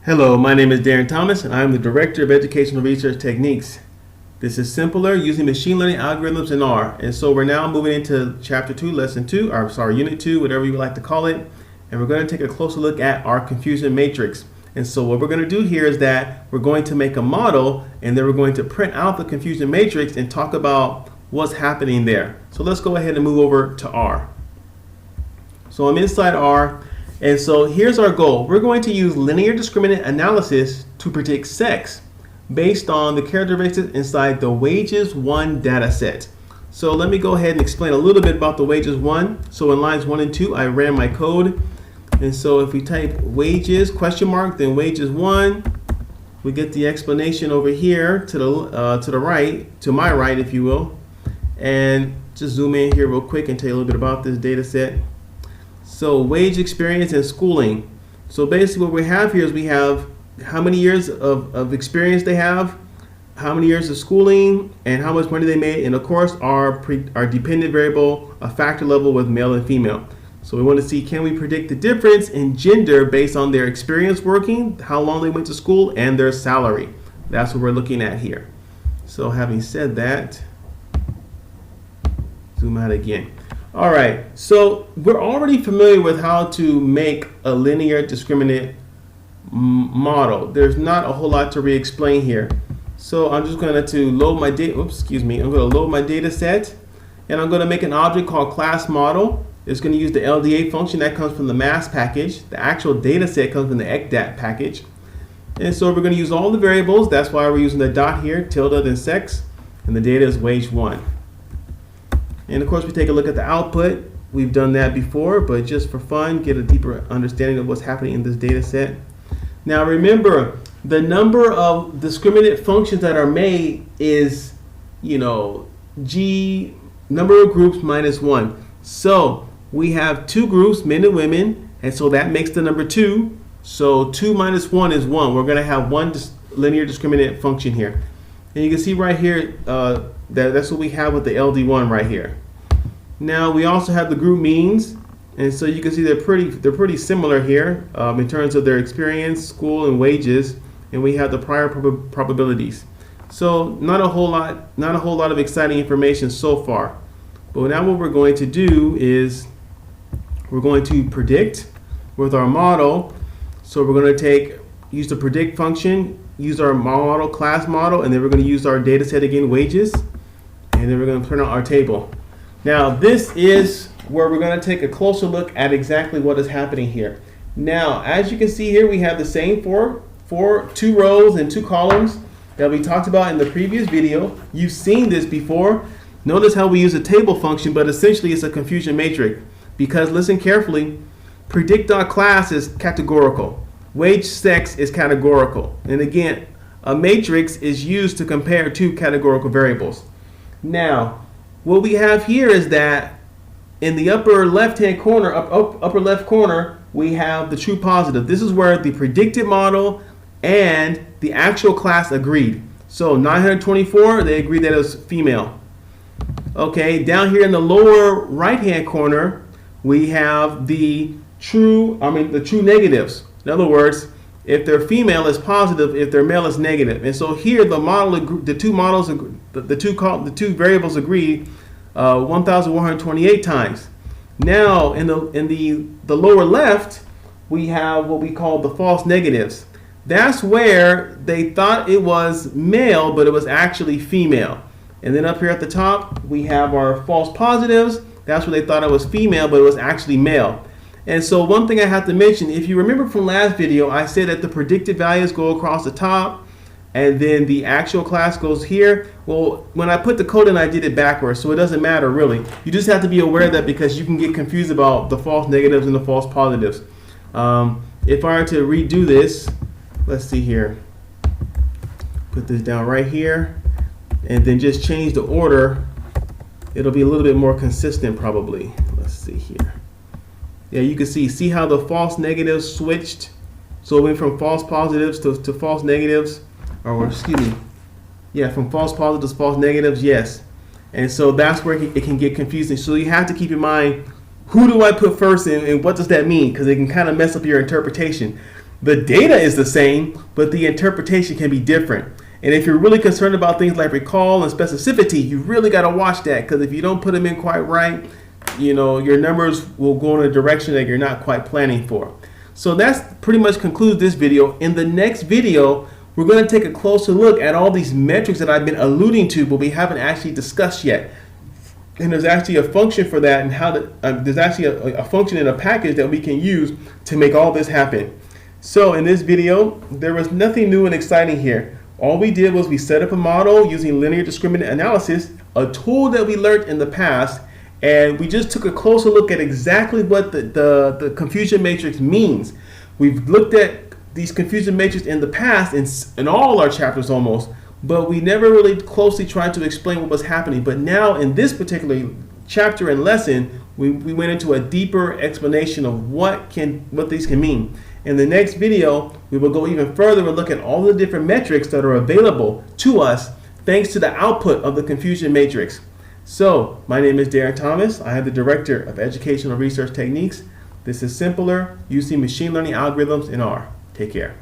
Hello, my name is Darren Thomas, and I'm the Director of Educational Research Techniques. This is simpler using machine learning algorithms in R. And so we're now moving into Chapter 2, Lesson 2, or sorry, Unit 2, whatever you would like to call it. And we're going to take a closer look at our confusion matrix. And so what we're going to do here is that we're going to make a model, and then we're going to print out the confusion matrix and talk about what's happening there. So let's go ahead and move over to R. So I'm inside R. And so here's our goal. We're going to use linear discriminant analysis to predict sex based on the characteristics inside the wages 1 data set. So let me go ahead and explain a little bit about the wages 1. So in lines 1 and 2, I ran my code. And so if we type wages question mark, then wages 1, we get the explanation over here to the right, to my right, if you will. And just zoom in here real quick and tell you a little bit about this data set. So wage experience and schooling. So basically what we have here is we have how many years of experience they have, how many years of schooling, and how much money they made, and of course our dependent variable, a factor level with male and female. So we want to see, can we predict the difference in gender based on their experience working, how long they went to school, and their salary. That's what we're looking at here. So having said that, zoom out again. All right, so we're already familiar with how to make a linear discriminant model. There's not a whole lot to re-explain here. So I'm just going to load my data. Oops, excuse me. I'm going to load my data set, and I'm going to make an object called class model. It's going to use the LDA function that comes from the mass package. The actual data set comes from the ECDAT package. And so we're going to use all the variables. That's why we're using the dot here, tilde, then sex, and the data is wage 1. And of course, we take a look at the output. We've done that before, but just for fun, get a deeper understanding of what's happening in this data set. Now remember, the number of discriminant functions that are made is, G number of groups minus 1. So we have 2 groups, men and women, and so that makes the number 2. So 2 minus 1 is 1. We're going to have one linear discriminant function here. And you can see right here, that's what we have with the LD1 right here. Now we also have the group means, and so you can see they're pretty similar here in terms of their experience, school, and wages, and we have the prior probabilities. So not a whole lot of exciting information so far. But now what we're going to do is we're going to predict with our model. So we're going to use the predict function, use our model, class model, and then we're going to use our data set again, wages, and then we're going to print out our table. Now this is where we're going to take a closer look at exactly what is happening here. Now as you can see here, we have the same 2 rows and 2 columns that we talked about in the previous video. You've seen this before. Notice how we use a table function, but essentially it's a confusion matrix, because listen carefully, predict.class is categorical. Wage sex is categorical. And again, a matrix is used to compare 2 categorical variables. Now, what we have here is that in the upper left-hand corner, upper left corner, we have the true positive. This is where the predicted model and the actual class agreed. So 924, they agreed that it was female. Okay, down here in the lower right-hand corner, we have the true negatives. In other words, if their female is positive, if their male is negative. And so here the two variables agree 1,128 times. Now in the lower left, we have what we call the false negatives. That's where they thought it was male, but it was actually female. And then up here at the top, we have our false positives. That's where they thought it was female, but it was actually male. And so one thing I have to mention, if you remember from last video, I said that the predicted values go across the top and then the actual class goes here. Well, when I put the code in, I did it backwards, so it doesn't matter really. You just have to be aware of that, because you can get confused about the false negatives and the false positives. If I were to redo this, let's see here. Put this down right here and then just change the order. It'll be a little bit more consistent probably. Let's see here. Yeah, you can see how the false negatives switched. So it went from false positives to false negatives, or excuse me, yeah, from false positives to false negatives, yes. And so that's where it can get confusing. So you have to keep in mind, who do I put first and what does that mean? Because it can kind of mess up your interpretation. The data is the same, but the interpretation can be different. And if you're really concerned about things like recall and specificity, you really got to watch that, because if you don't put them in quite right, your numbers will go in a direction that you're not quite planning for. So that's pretty much concludes this video. In the next video, we're going to take a closer look at all these metrics that I've been alluding to, but we haven't actually discussed yet. And there's actually a function for that, and there's actually a function in a package that we can use to make all this happen. So in this video, there was nothing new and exciting here. All we did was we set up a model using linear discriminant analysis, a tool that we learned in the past, and we just took a closer look at exactly what the confusion matrix means. We've looked at these confusion matrices in the past in all our chapters almost, but we never really closely tried to explain what was happening. But now in this particular chapter and lesson, we went into a deeper explanation of what these can mean. In the next video, we will go even further and look at all the different metrics that are available to us thanks to the output of the confusion matrix. So, my name is Darren Thomas. I am the Director of Educational Research Techniques. This is Simpler, using machine learning algorithms in R. Take care.